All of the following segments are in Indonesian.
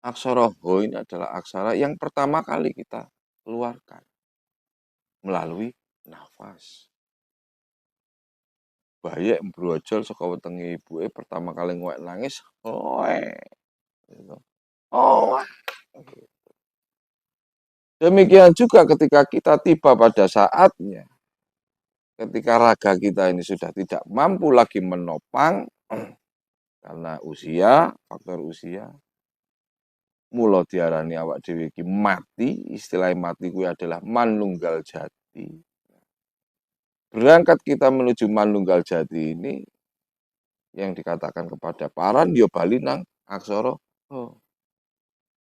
Aksara Ho ini adalah aksara yang pertama kali kita keluarkan melalui nafas. Bayi brojol saka wetenge ibuke pertama kali nguek nangis, oe. Gitu. Oe. Demikian juga ketika kita tiba pada saatnya, ketika raga kita ini sudah tidak mampu lagi menopang karena usia, faktor usia, mula diarani awak dhewe iki mati, istilah mati kuwi adalah manunggal jati. Berangkat kita menuju manunggal jati ini yang dikatakan kepada paran yo bali nang aksara Ho.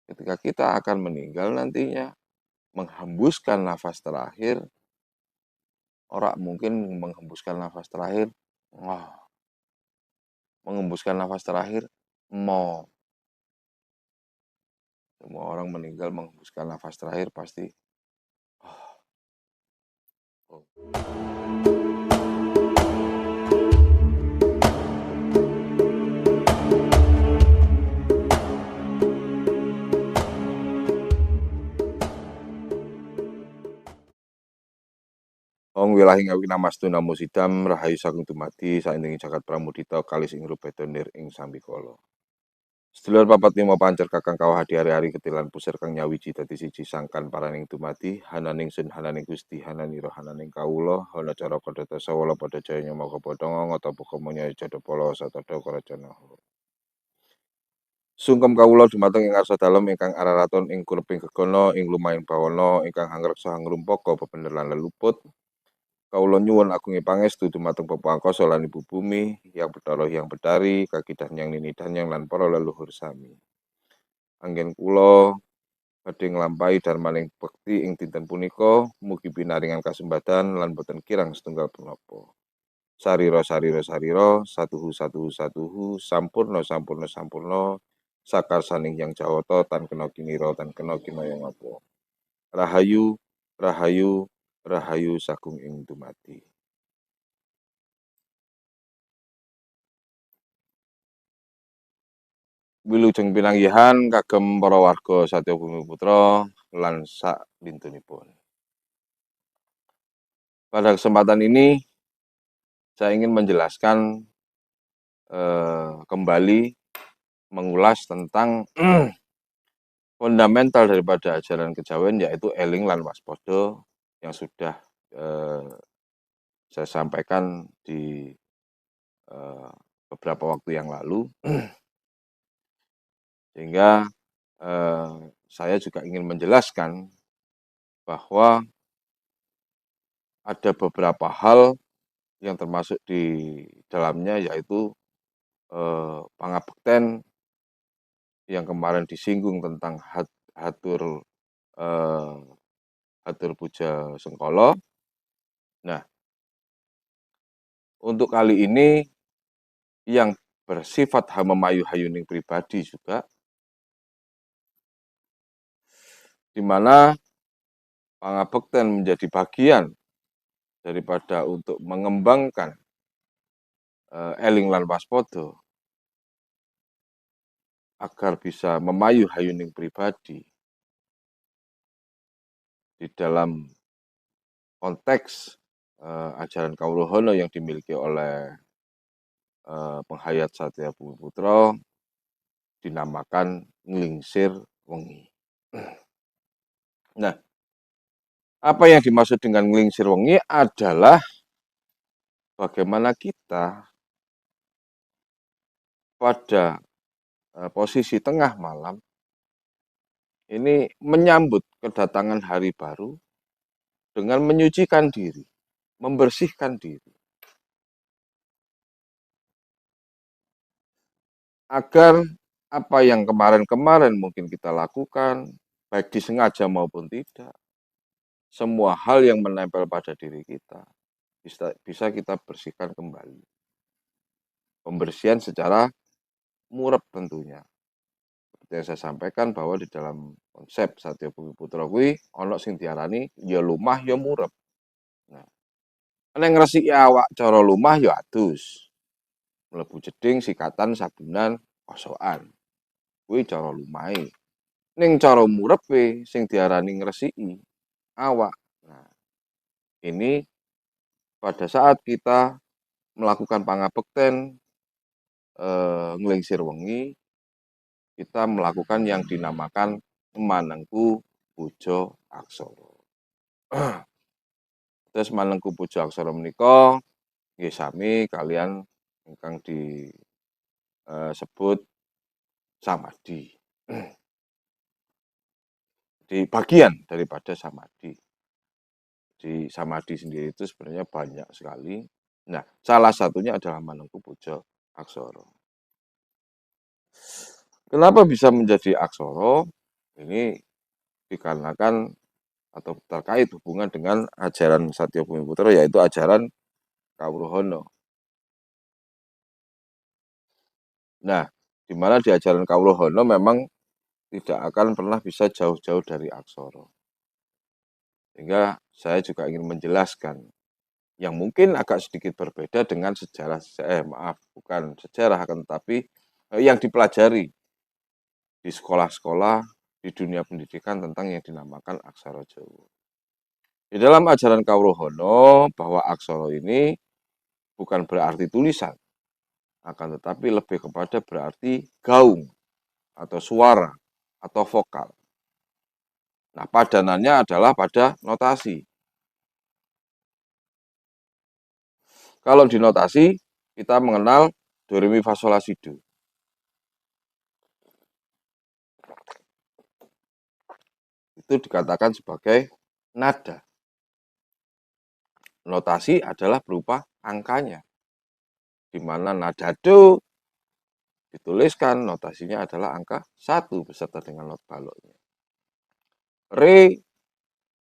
Ketika kita akan meninggal nantinya, menghembuskan nafas terakhir, orang mungkin menghembuskan nafas terakhir, wah, menghembuskan nafas terakhir, mo. Semua orang meninggal menghembuskan nafas terakhir pasti, oh. Ong wilahing awi namastu namo sidam rahayu sagung dumadi saindenging jagat pramudita kalis ing rubetonir ing sambikala. Sedulur papat lima pancer kakang kawah hadi hari-hari ketilan pusir kang nyawiji dadi siji sangkan paraning dumadi hananing sun hananing Gusti hananira hananing kawula hana cara kadata sawala padha jaya nyamaka padha ngata buka munya jada pala satada karajana. Sungkem kawula dumateng ing arsa dalem ingkang araraton ing kureping gegana ing lumahing bawana ingkang hangreksa ngrumpaka bebener lan leluput. Kawula nyuwun agunge pangestu dumateng Bapak Angkasa lan Ibu Bumi, yang Betara yang Bedari, kakidah yang nini danyang lan para leluhur sami. Anggen kula badhe nglampahi darmaning bekti ing dinten punika, mugi pinaringan kasembatan lan boten kirang setunggal punapa. Sarira sarira sarira, satuhu satuhu satuhu, sampurna sampurna sampurna, sakarsaning yang jawata tan kena kinira tan kena kinaya ngapa. Rahayu rahayu rahayu sagung ing dumadi. Wilujeng pinanggihan kagem para warga Satya Bumi Putra lan sak lintunipun. Pada kesempatan ini saya ingin menjelaskan kembali mengulas tentang fundamental daripada ajaran kejawen yaitu eling lan waspada yang sudah saya sampaikan di beberapa waktu yang lalu. Sehingga saya juga ingin menjelaskan bahwa ada beberapa hal yang termasuk di dalamnya yaitu pangabekten yang kemarin disinggung tentang hatur puja sengkala. Nah, untuk kali ini yang bersifat hamemayu hayuning pribadi juga, di mana pangabekten menjadi bagian daripada untuk mengembangkan eling lan waspada agar bisa memayu hayuning pribadi di dalam konteks ajaran Kawruhono yang dimiliki oleh penghayat Satya Bumi Putra dinamakan nglingsir wengi. Nah, apa yang dimaksud dengan nglingsir wengi adalah bagaimana kita pada posisi tengah malam ini menyambut kedatangan hari baru dengan menyucikan diri, membersihkan diri. Agar apa yang kemarin-kemarin mungkin kita lakukan, baik disengaja maupun tidak, semua hal yang menempel pada diri kita bisa kita bersihkan kembali. Pembersihan secara murep tentunya. Seperti yang saya sampaikan bahwa di dalam konsep Satya Bumi Putra kuwi ana sing diarani ya lumah ya murep. Nah, nek ngresiki awak cara lumah ya adus. Mlebu jeding, sikatan, sabunan, kosokan. Kuwi cara lumahe. ning cara murepe sing diarani ngresiki awak. Nah, ini pada saat kita melakukan pangabekten nglingsir wengi, kita melakukan yang dinamakan manengku puja aksara. Terus manengku puja aksara menika nggih sami kalian ingkang disebut samadhi. Di bagian daripada samadhi. Di samadhi sendiri itu sebenarnya banyak sekali. Nah, salah satunya adalah manengku puja aksara. Kenapa bisa menjadi aksara? Ini dikarenakan atau terkait hubungan dengan ajaran Satya Bumi Putra, yaitu ajaran Kawruhono. Nah, di mana di ajaran Kawruhono memang tidak akan pernah bisa jauh-jauh dari aksara. Sehingga saya juga ingin menjelaskan yang mungkin agak sedikit berbeda dengan sejarah, bukan sejarah, akan tetapi yang dipelajari di sekolah-sekolah di dunia pendidikan tentang yang dinamakan aksara Jawa. Di dalam ajaran Kawruhono bahwa aksara ini bukan berarti tulisan, akan tetapi lebih kepada berarti gaung atau suara atau vokal. Nah, padanannya adalah pada notasi. Kalau di notasi, kita mengenal do, re, mi, fa, sol, la, si, do. Itu dikatakan sebagai nada. Notasi adalah berupa angkanya. Di mana nada do dituliskan, notasinya adalah angka 1 beserta dengan not baloknya. Re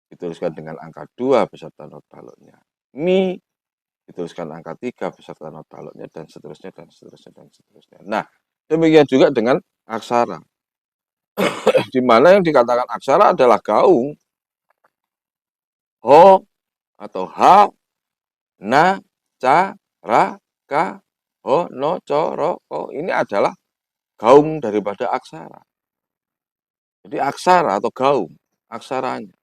dituliskan dengan angka 2 beserta not baloknya. Mi dituliskan angka 3 beserta not baloknya, dan seterusnya, dan seterusnya, dan seterusnya. Nah, demikian juga dengan aksara. Di mana yang dikatakan aksara adalah gaung. Ho atau ha, na, ca, ra, ka, ho, no, co, ro, ko. Ini adalah gaung daripada aksara. Jadi aksara atau gaung, aksaranya.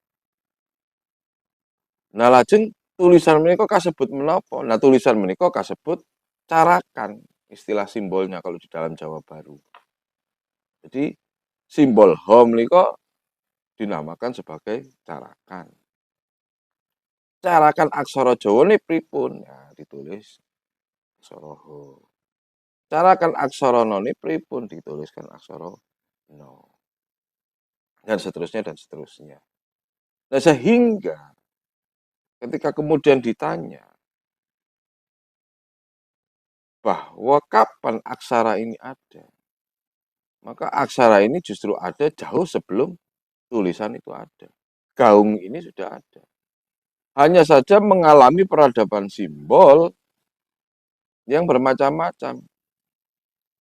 Nah, lajeng tulisan menika kasebut menapa? Nah, tulisan menika kasebut carakan, istilah simbolnya kalau di dalam Jawa Baru. Jadi simbol ho menika dinamakan sebagai carakan. Carakan aksara Jawa ini pripun? Ya, ditulis aksara ho. Carakan aksara no ini pripun? Dituliskan aksara no. Dan seterusnya, dan seterusnya. Nah, sehingga ketika kemudian ditanya bahwa kapan aksara ini ada, maka aksara ini justru ada jauh sebelum tulisan itu ada. Gaung ini sudah ada. Hanya saja mengalami peradaban simbol yang bermacam-macam.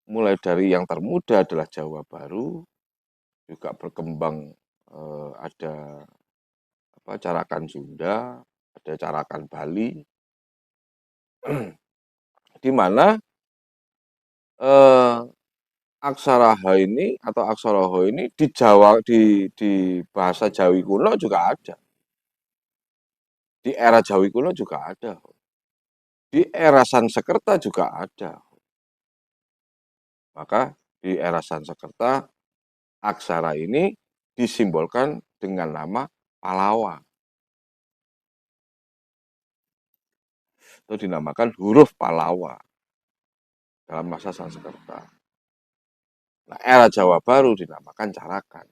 Mulai dari yang termuda adalah Jawa Baru, juga berkembang ada carakan Sunda, ada carakan Bali, di mana aksara H ini atau aksara H ini di Jawa, di bahasa Jawi kuno juga ada. Di era Jawi kuno juga ada. Di era Sansekerta juga ada. Maka di era Sansekerta aksara ini disimbolkan dengan nama Palawa. Itu dinamakan huruf Palawa dalam masa Sansekerta. Nah, era Jawa Baru dinamakan carakan.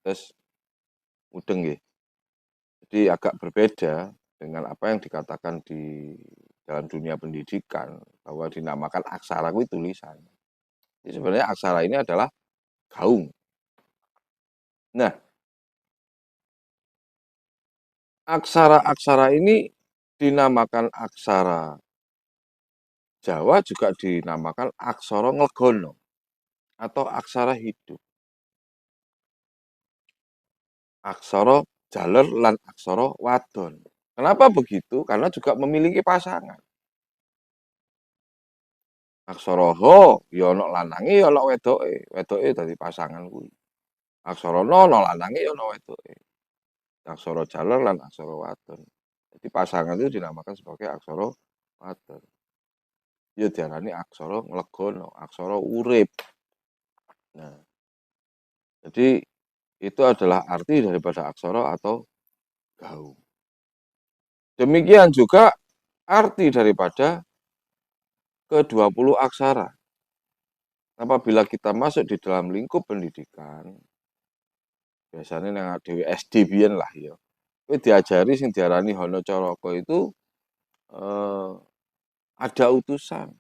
Terus mudeng nggih. Jadi agak berbeda dengan apa yang dikatakan di dalam dunia pendidikan bahwa dinamakan aksara itu tulisan. Jadi sebenarnya aksara ini adalah gaung. Nah, aksara-aksara ini dinamakan aksara Jawa juga dinamakan aksara nglegono atau aksara hidup. Aksara jaler lan aksara wadon. Kenapa begitu? Karena juga memiliki pasangan. Aksara ha ya ana lanange ya ana wedoke. Wedoke dadi pasangan kuwi. Aksara nono lanange ya ana wedoke. Aksara jaler lan aksara wadon. Jadi pasangan itu dinamakan sebagai aksara wadon. Ya diarani aksara nglegono, aksara urip. Nah, jadi itu adalah arti daripada aksara atau gaung. Demikian juga arti daripada ke-20 aksara. Apabila kita masuk di dalam lingkup pendidikan, biasanya yang dhewe SD biyen lah ya. Kowe diajari sing diarani Hana Caraka itu ada utusan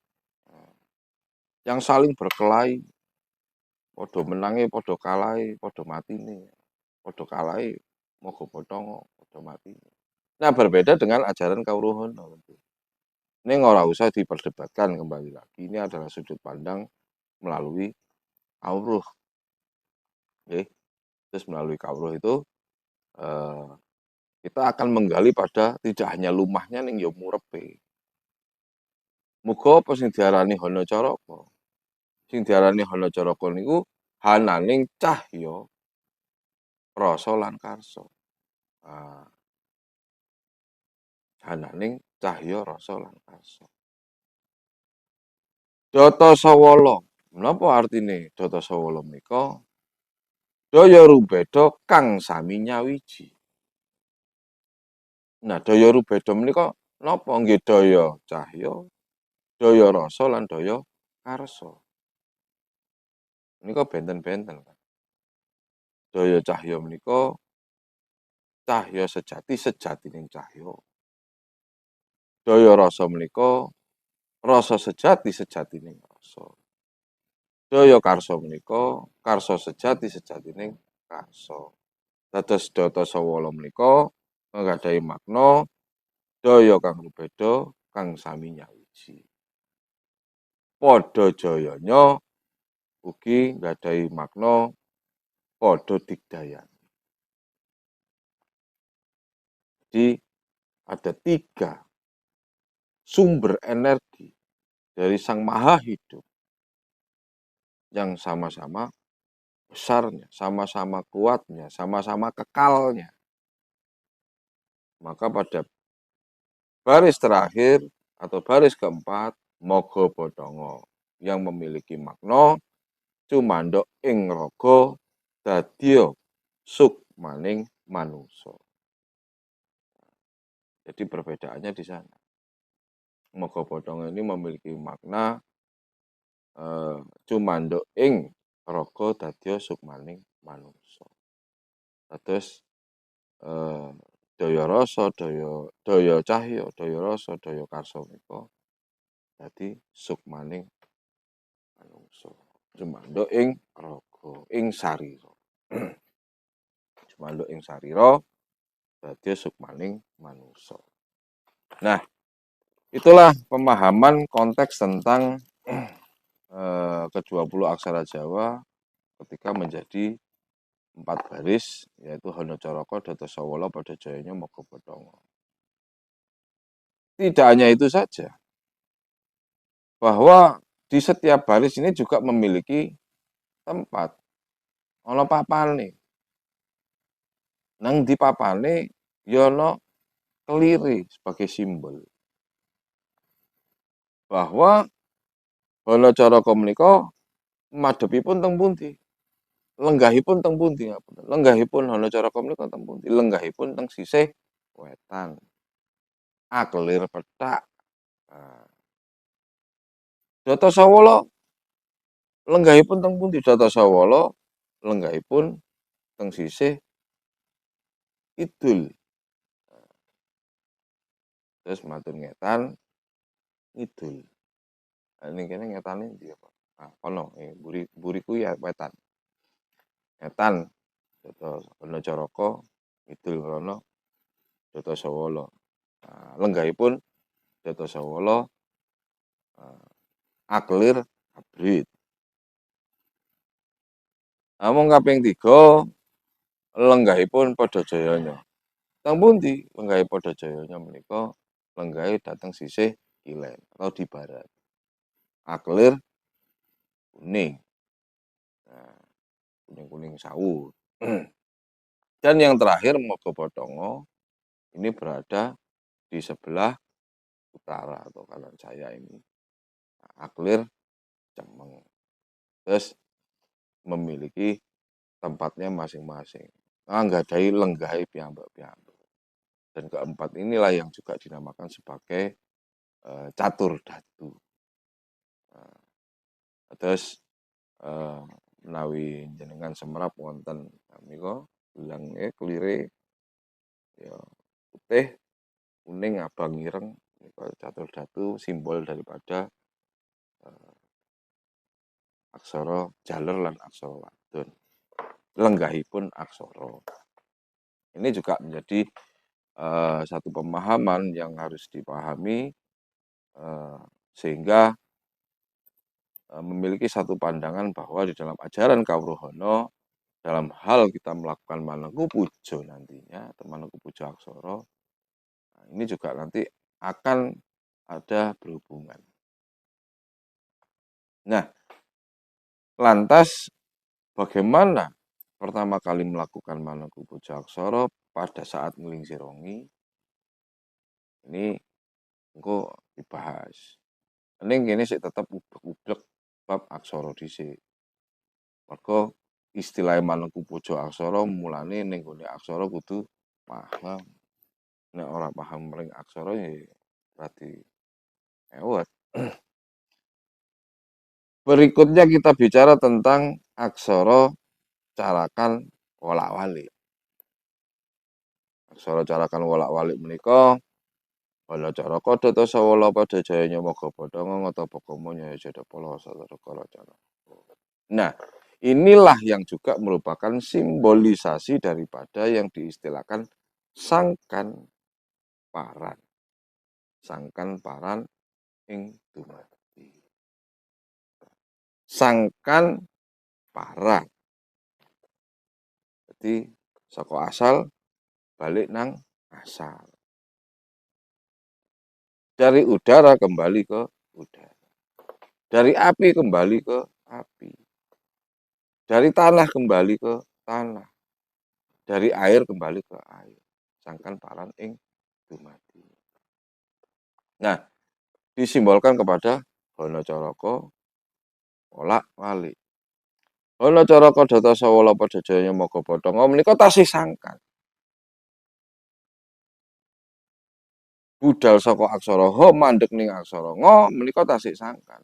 yang saling berkelahi, padha menange, padha kalahe, padha matine. Padha kalahe moga potonga, padha matine. Nah, berbeda dengan ajaran Kauruhana. Ini ora usah diperdebatkan kembali lagi. Ini adalah sudut pandang melalui Kawruh. Oke. Terus melalui Kawruh itu eh, kita akan menggali pada tidak hanya lumahnya ning ya murepe. Muga apa sing diarani Hana Caraka? Sing diarani Hana Caraka niku hananing cahya, rasa lan karsa. Nah, hananing cahya, rasa lan karsa. Data Sawala. Menapa artine Data Sawala menika? Daya rubeda kang sami nyawiji. Nah, daya rubeda menika napa? Nggih daya cahya, daya rasa lan daya karsa. Menika benten-benten. Daya cahya menika cahya sejati sejatining cahya. Daya rasa menika rasa sejati sejatining rasa. Daya karsa menika karsa sejati sejatining karsa. Dados Data Sawala menika nggadhahi makna daya kang rubeda kang sami nyawiji. Padha jayanya ugi nggadhahi makna padha digdayani. Jadi ada 3 sumber energi dari Sang Maha Hidup yang sama-sama besarnya, sama-sama kuatnya, sama-sama kekalnya. Maka pada baris terakhir atau baris keempat, Mogo Bodongo yang memiliki makna cumandok ing raga dadya sukmaning manusa. Jadi perbedaannya di sana. Mogo Bodongo ini memiliki makna cumandok ing raga dadya sukmaning manusa. Terus daya rasa, daya cahya, daya rasa, daya karsa menika dadi sukmaning manungsa. Cumanduk ing raga, ing sarira. Cumanduk ing sarira dadi sukmaning manungsa. Nah, itulah pemahaman konteks tentang ke-20 aksara Jawa ketika menjadi 4 baris, yaitu Hana Caraka, Data Sawala, Pada Jayanya, Mogo Bodongo. Tidak hanya itu saja, bahwa di setiap baris ini juga memiliki tempat. Ana papane. Nang di papane ya ana kelire sebagai simbol. Bahwa Hana Caraka menika madhepipun teng pundi? Lenggahipun teng pundi ngapunten. Lenggahipun Hana Caraka menika teng pundi? Lenggahipun teng sisih wetan. Kelir pethak. Nah, Data Sawala lenggahipun teng pundi? Data Sawala lenggahipun teng sisih kidul. Terus matur ngetan ngidul. Ning kene ngetane ndi apa? Ah, kono buriku ya wetan. Ngetan Data Hana Caraka ngidul rono Data Sawala. Nah, lenggahipun Data Sawala aklir abrit. Namung kaping 3 lenggahipun Pada Jayanya. Teng pundi lenggahe Pada Jayanya menika? Lenggahe dateng sisih kilen atau di barat. Aklir kuning. Nah, kuning-kuning sawu. Dan yang terakhir Mogopodongo ini berada di sebelah utara atau kanan saya ini. Aklir Cemeng. Terus memiliki tempatnya masing-masing. Nggadhahi lenggahe piyambak-piyambak. Dan keempat inilah yang juga dinamakan sebagai catur datu. Terus menawi jenengan semerap wonten menika gelang kelire ya putih, kuning, abang, ireng menika catur datu simbol daripada aksara jaler lan aksara wadon. Lenggahipun aksara. Ini juga menjadi satu pemahaman yang harus dipahami sehingga memiliki satu pandangan bahwa di dalam ajaran Kawruhana dalam hal kita melakukan Manengku Puja nantinya atau Manengku Puja Aksara ini juga nanti akan ada berhubungan. Nah, lantas bagaimana pertama kali melakukan Manengku Puja Aksara pada saat nglingsir-wengi ini engko dibahas. Ning kene sik tetep ublek-ublek bab aksara dhisik. Mergo istilah Manengku Puja Aksara mulane ning gone aksara kudu paham. Nek ora paham ring aksara ya berarti ewet. Berikutnya kita bicara tentang aksara carakan wolak-walik. Aksara carakan wolak-walik menika Balacaraka Data Sawala Padajaya Mogopodongo Ngata Pokomo Nyaya Jadapala Satragala Cana. Nah, inilah yang juga merupakan simbolisasi daripada yang diistilahkan sangkan paran. Sangkan paran ing dumadi. Sangkan paran. Jadi saka asal balik nang asal. Dari udara kembali ke udara. Dari api kembali ke api. Dari tanah kembali ke tanah. Dari air kembali ke air. Sangkan paran ing dumadi. Nah, disimbolkan kepada Hanacaraka wolak-walik. Hanacaraka Data Sawala Padajaya Mogopodongo menika tasih sangkan. Budal saka aksara Ha mandheg ning aksara Nga menika tasih sangkan.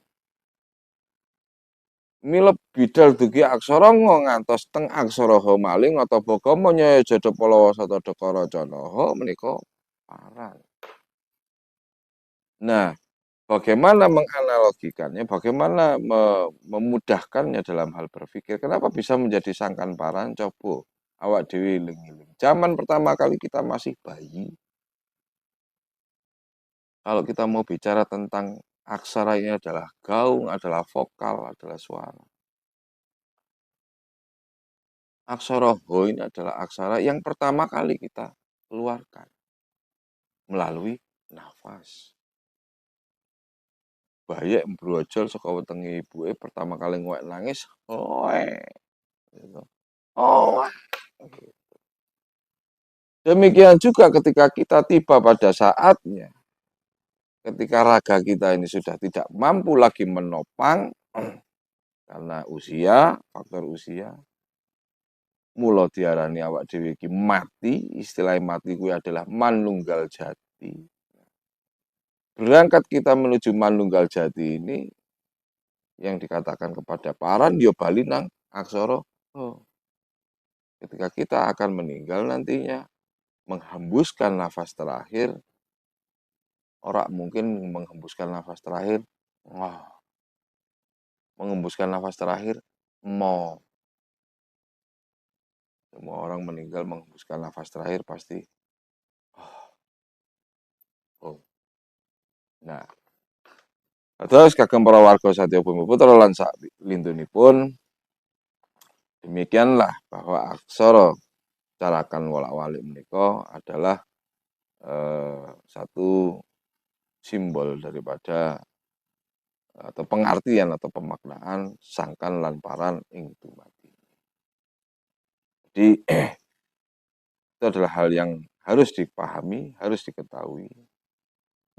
Mila bidal dugi aksara Nga ngantos teng aksara Ha malih ngata Bagama Nyaya Jadapala Wasatadakara Cana Ha menika paran. Nah, bagaimana menganalogikannya, bagaimana memudahkannya dalam hal berpikir, kenapa bisa menjadi sangkan paran? Coba awak dewi eling-eling. Zaman pertama kali kita masih bayi, kalau kita mau bicara tentang aksara ini adalah gaung, adalah vokal, adalah suara. Aksara Ho ini adalah aksara yang pertama kali kita keluarkan melalui nafas. Bayek brojol saka wetenge ibuke pertama kali ngewek nangis, oe. Gitu. Oh, demikian juga ketika kita tiba pada saatnya, ketika raga kita ini sudah tidak mampu lagi menopang karena usia, faktor usia, mula diarani awak dhewe iki mati, istilah mati kuwi adalah manunggal jati. Berangkat kita menuju manunggal jati ini yang dikatakan kepada paran yo bali nang aksara Ho. Ketika kita akan meninggal nantinya menghembuskan nafas terakhir, orang mungkin menghembuskan nafas terakhir, wah, menghembuskan nafas terakhir, mau. Semua orang meninggal menghembuskan nafas terakhir pasti, oh. Nah, terus kagem para warga Satya Bumi Putra lan sak lindunipun, demikianlah bahwa aksara carakan wolak-walik menika adalah satu simbol daripada atau pengertian atau pemaknaan sangkan lan paran ing dumadi. Jadi itu adalah hal yang harus dipahami, harus diketahui.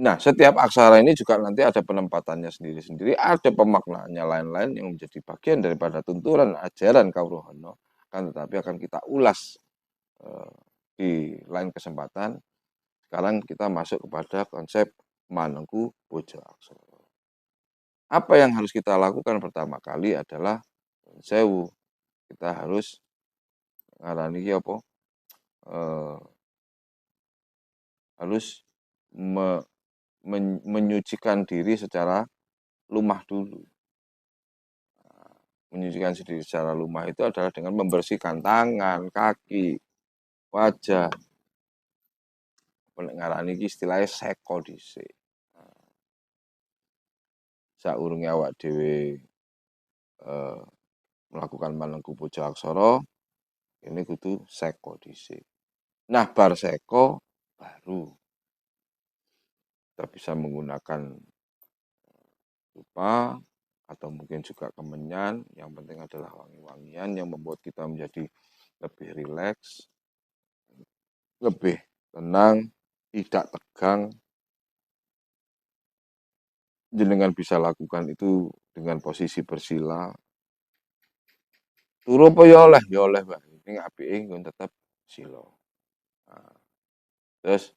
Nah, setiap aksara ini juga nanti ada penempatannya sendiri-sendiri, ada pemaknaannya lain-lain yang menjadi bagian daripada tuntunan ajaran Kaurohono, kan tetapi akan kita ulas di lain kesempatan. Sekarang kita masuk kepada konsep Manengku Bojo Aksara. Apa yang harus kita lakukan pertama kali adalah sewu. Kita harus ngarani apa? Harus me, menyucikan diri secara lumah dulu. Menyucikan diri secara lumah itu adalah dengan membersihkan tangan, kaki, wajah. Ngarani iki istilahnya seko dhisik. Saurunge awak dhewe melakukan Manengku Bojo Aksara, ini kudu seko dhisik. Nah, bar seko baru kita bisa menggunakan dupa atau mungkin juga kemenyan. Yang penting adalah wangi-wangian yang membuat kita menjadi lebih rileks, lebih tenang, tidak tegang. Jenengan bisa lakukan itu dengan posisi bersila. Turu apa ya oleh? Ya oleh, Mbak. Ini apike nggon tetep sila. Nah, terus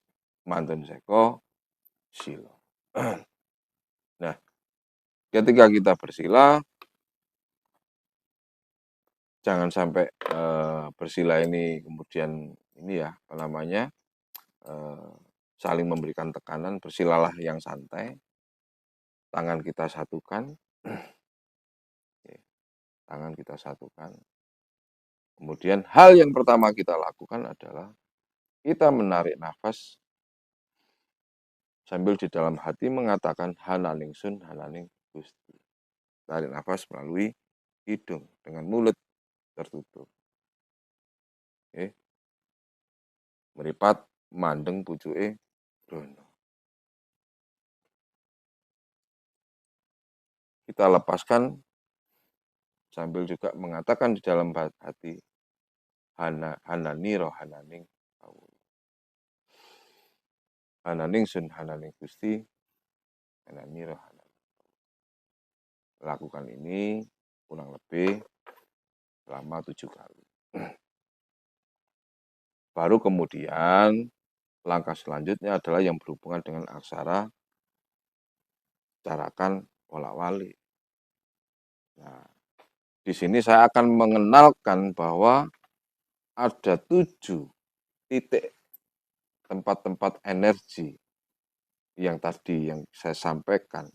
mantun seko sila. Nah, ketika kita bersila, jangan sampai bersila ini kemudian ini ya, apa namanya, saling memberikan tekanan. Bersilalah yang santai, tangan kita satukan, tangan kita satukan. Kemudian hal yang pertama kita lakukan adalah kita menarik nafas sambil di dalam hati mengatakan Hananingsun Hananing Gusti. Tarik nafas melalui hidung dengan mulut tertutup. Oke. Meripat mandeng pucuke rono. Kita lepaskan sambil juga mengatakan di dalam hati Hananiro Hananing Hananingsun Hananing Gusti Hananiro Hananing. Lakukan ini kurang lebih selama 7 kali. Baru kemudian langkah selanjutnya adalah yang berhubungan dengan aksara carakan wolak-walik. Nah, di sini saya akan mengenalkan bahwa ada 7 titik tempat-tempat energi yang tadi yang saya sampaikan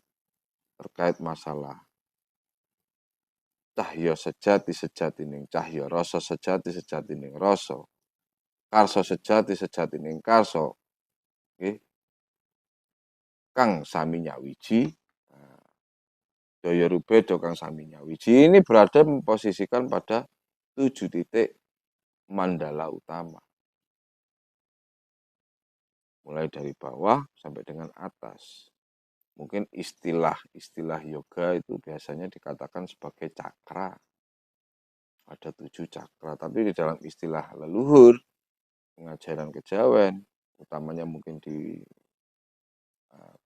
terkait masalah cahya sejati sejatining cahya, rasa sejati sejatining rasa, karsa sejati sejatining karsa, okay. Kang sami nyawiji, daya rubedo kang sami nyawiji ini berada memposisikan pada 7 titik mandala utama. Mulai dari bawah sampai dengan atas. Mungkin istilah yoga itu biasanya dikatakan sebagai cakra. Ada 7 cakra, tapi di dalam istilah leluhur, pengajaran kejawen, utamanya mungkin di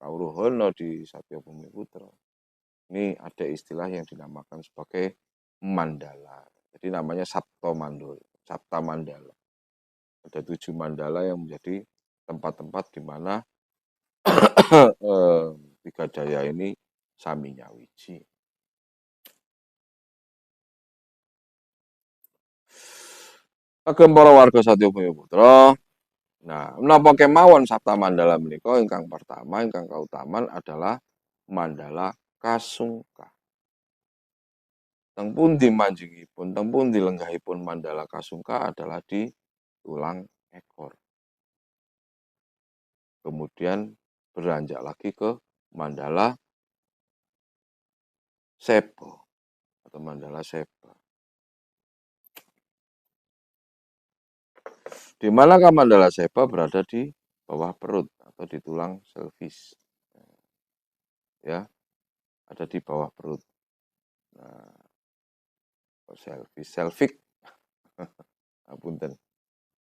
Kaurohono, di Satya Bumi Putra. Ini ada istilah yang dinamakan sebagai mandala. Jadi namanya Sapta Mandala. Ada 7 mandala yang menjadi tempat-tempat di mana tiga daya ini sami nyawiji. Agem para warga Satya Bumi Putra. Nah, menapa kemawon Sapta Mandala menika ingkang pertama ingkang kautaman adalah mandala kasungka. Teng pundi manjingipun, teng pundi lenggahipun mandala kasungka adalah di tulang ekor. Kemudian beranjak lagi ke mandala sepo atau mandala sepa. Di manakah mandala sepa berada di bawah perut atau di tulang pelvis. Ya, ada di bawah perut. Nah, pelvis,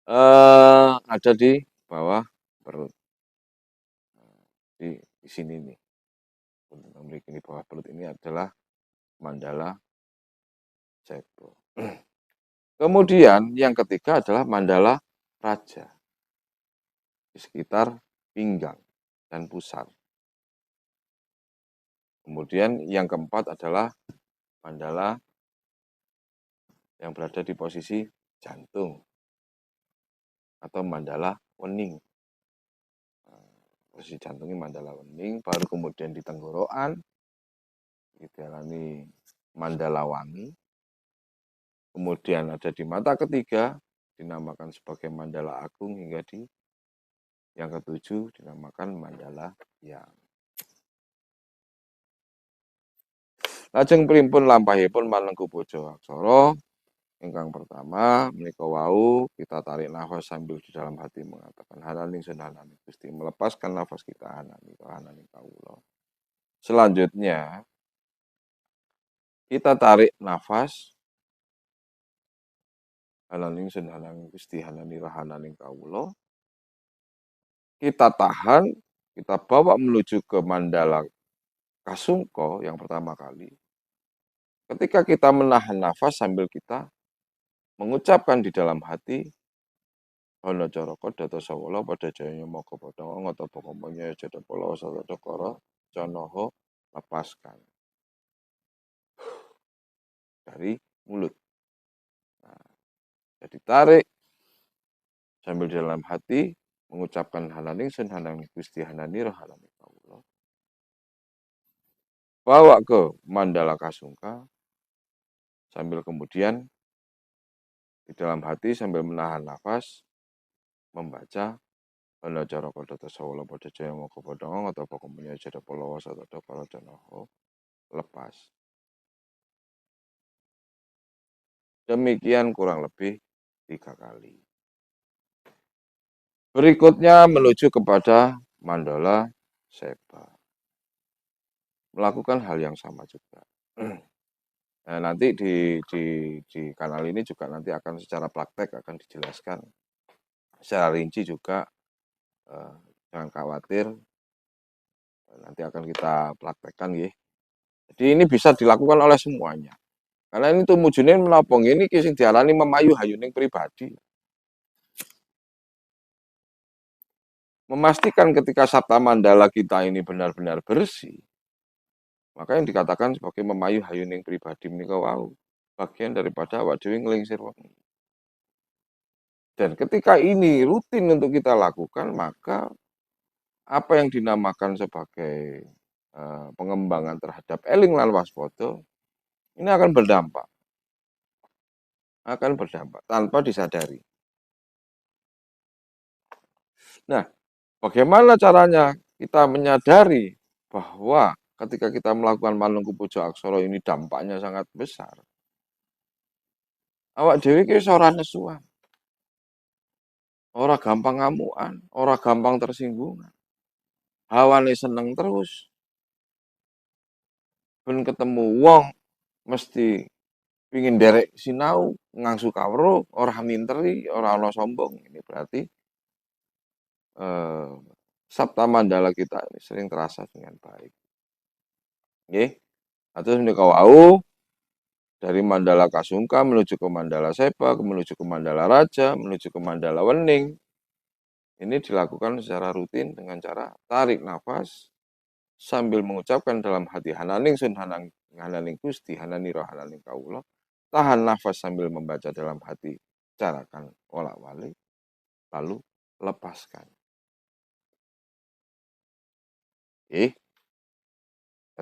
Ada di bawah perut, di sini nih, untuk memiliki di bawah perut ini adalah mandala sebo. Kemudian yang ketiga adalah mandala raja di sekitar pinggang dan pusar. Kemudian yang keempat adalah mandala yang berada di posisi jantung atau mandala wening. Posisi jantungnya mandala wening, baru kemudian di tenggorokan dijalani mandala wangi. Kemudian ada di mata ketiga dinamakan sebagai mandala agung, hingga di yang ketujuh dinamakan mandala yang. Lajeng pripun lampahipun Manengku Puja Aksara. Ingkang pertama menika wau kita tarik nafas sambil di dalam hati mengatakan hananing sun hananing Gusti, melepaskan nafas kita hananing kawula. Selanjutnya kita tarik nafas hananing sun hananing Gusti hananira hananing kawula. Kita tahan, kita bawa menuju ke mandala kasungko yang pertama kali. Ketika kita menahan nafas sambil kita mengucapkan di dalam hati Ana caraka data sawala pada jaya maka padha ngata pokonya jada pola wasata kara canaha lepaskan dari mulut. Nah, jadi tarik sambil di dalam hati mengucapkan hananing sun hananing Gusti hananira hananing kawula. Bawa ke mandala kasungka sambil kemudian di dalam hati sambil menahan nafas membaca Ana caraka data sawala pada jaya maka padha ngata pokonya jada pola wasata kara canaha lepas. Demikian kurang lebih 3 kali. Berikutnya menuju kepada mandala seba. Melakukan hal yang sama juga. Nah, nanti di kanal ini juga nanti akan secara praktek akan dijelaskan secara rinci juga. Jangan khawatir, nanti akan kita praktekkan ya. Jadi ini bisa dilakukan oleh semuanya. Karena ini tumujune menapa ngene iki sing diarani memayu hayuning pribadi. Memastikan ketika sabta mandala kita ini benar-benar bersih, maka yang dikatakan sebagai memayu hayuning pribadi menika wau bagian daripada awak dhewe nglingsir wengi. Dan ketika ini rutin untuk kita lakukan, maka apa yang dinamakan sebagai pengembangan terhadap eling lan waspada ini akan berdampak tanpa disadari. Nah, bagaimana caranya kita menyadari bahwa ketika kita melakukan Manungku Puja Aksara ini dampaknya sangat besar? Awak dhewe iki wis ora nesuan, ora gampang ngamukan, ora gampang tersinggung. Hawane seneng terus. Ben ketemu wong mesti pingin derek sinau, ngangsu kawruh, ora minteri, ora ana sombong. Ini berarti sabta mandala kita ini sering terasa dengan baik. Nggih. Atus menika wau dari mandala kasungka menuju ke mandala seba, menuju ke mandala raja, menuju ke mandala wening. Ini dilakukan secara rutin dengan cara tarik nafas sambil mengucapkan dalam hati hananing sun hananing Gusti hananira hananing kawula. Tahan nafas sambil membaca dalam hati, carakan wolak-walik, lalu lepaskan.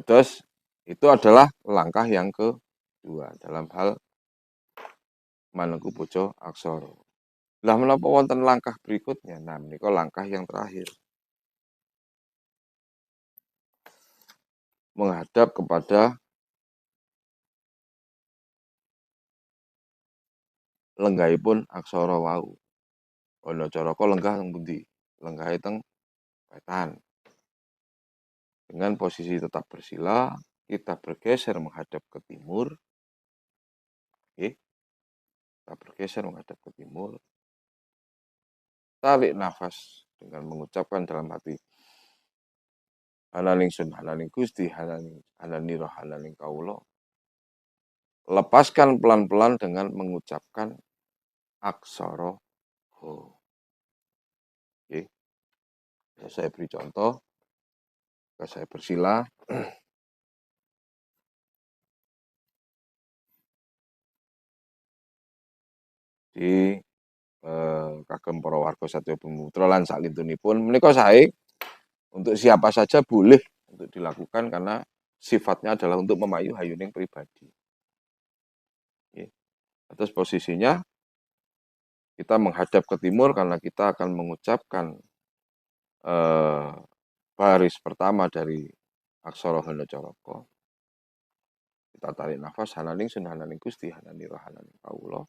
Terus itu adalah langkah yang kedua dalam hal Manengku Puja Aksara. Lah menapa wonten langkah berikutnya? Nah, menika langkah yang terakhir. Menghadap kepada lenggahipun aksara wau. Ana caraka lenggah teng pundi? Lenggahe teng wetan. Dengan posisi tetap bersila, kita bergeser menghadap ke timur. Kita bergeser menghadap ke timur. tarik nafas dengan mengucapkan dalam hati, halaling sun, halaling gusti, halaling roh, halaling kaulo. Lepaskan pelan-pelan dengan mengucapkan aksara ho. Oke. Saya beri contoh, saya bersila. Di kagem para warga Satya Bumi Putra lan salintunipun menika sae untuk siapa saja boleh untuk dilakukan karena sifatnya adalah untuk memayu hayuning pribadi. Terus posisinya kita menghadap ke timur karena kita akan mengucapkan baris pertama dari aksara Hana Caraka. Kita tarik nafas halaning sun halaning gusti halaning roh halaning kaulo.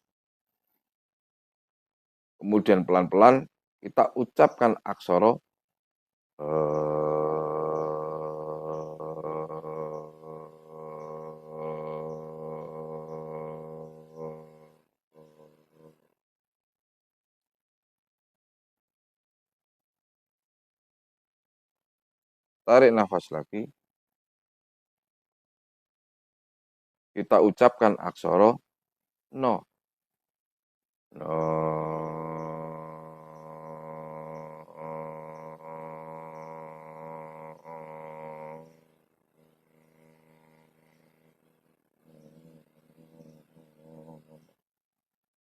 Kemudian pelan-pelan kita ucapkan aksara tarik nafas lagi. Kita ucapkan aksara no. No.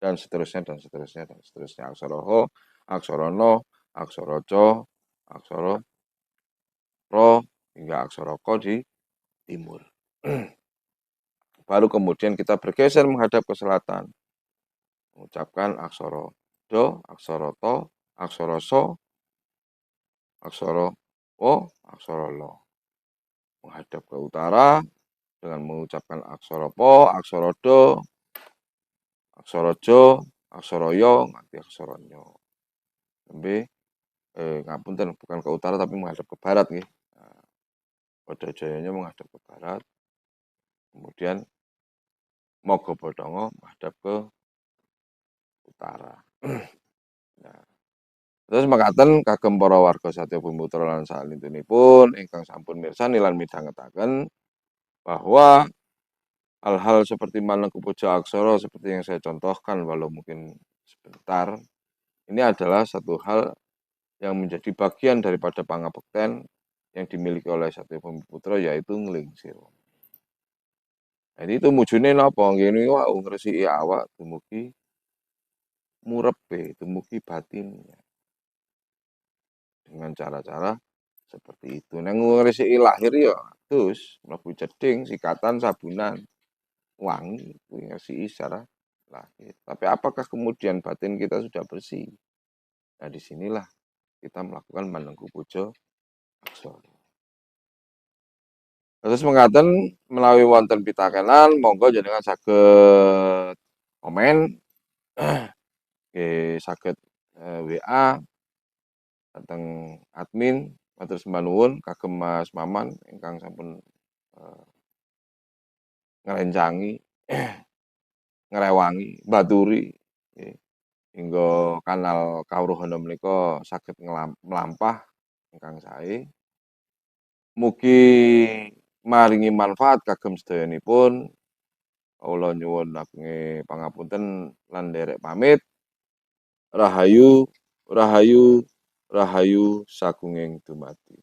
Dan seterusnya, dan seterusnya, dan seterusnya. Aksara ho, aksara no, aksara co, aksara ro, hingga aksara ko di timur. Baru kemudian kita bergeser menghadap ke selatan. Mengucapkan aksara do, aksara to, aksara so, aksara o, aksara lo. Menghadap ke utara dengan mengucapkan aksara po, aksara do, aksara jo, aksara yo, nganti aksara nyo. Nembe ngapunten bukan ke utara tapi menghadap ke barat nggih. Nah, pada jayanya menghadap ke barat. Kemudian Mogo Bodongo menghadap ke utara. Nah, terus mekaten kagem para warga Satya Bumi Putra lan salintunipun ingkang sampun mirsani lan midhangetaken bahwa hal-hal seperti Manengku Puja Aksara seperti yang saya contohkan walau mungkin sebentar, ini adalah satu hal yang menjadi bagian daripada pangabekten yang dimiliki oleh Satya Bumi Putra yaitu nglingsir. Jadi itu mujune napa? Ngene wau ngresiki awak dumugi murepe, dumugi batinnya. Dengan cara-cara seperti itu. Nang ngresiki lahir ya terus mlebu jeding, sikatan, sabunan, wangi kuwi ngresiki secara lahir. Tapi apakah kemudian batin kita sudah bersih? Nah, disinilah kita melakukan Manengku Puja Aksara. Terus mengatakan melalui wonten pitakenan monggo jenengan saged komen saged WA dateng admin matur sembah nuwun kagem Mas Maman ingkang sampun ngrencangi ngrewangi mbaturi nggih hingga kanal kawruhana menika saged mlampah ingkang sae. Mugi maringi manfaat kagem sedayanipun. Kula nyuwun agunge pangapunten lan nderek pamit. Rahayu, rahayu, rahayu sagunging dumadi.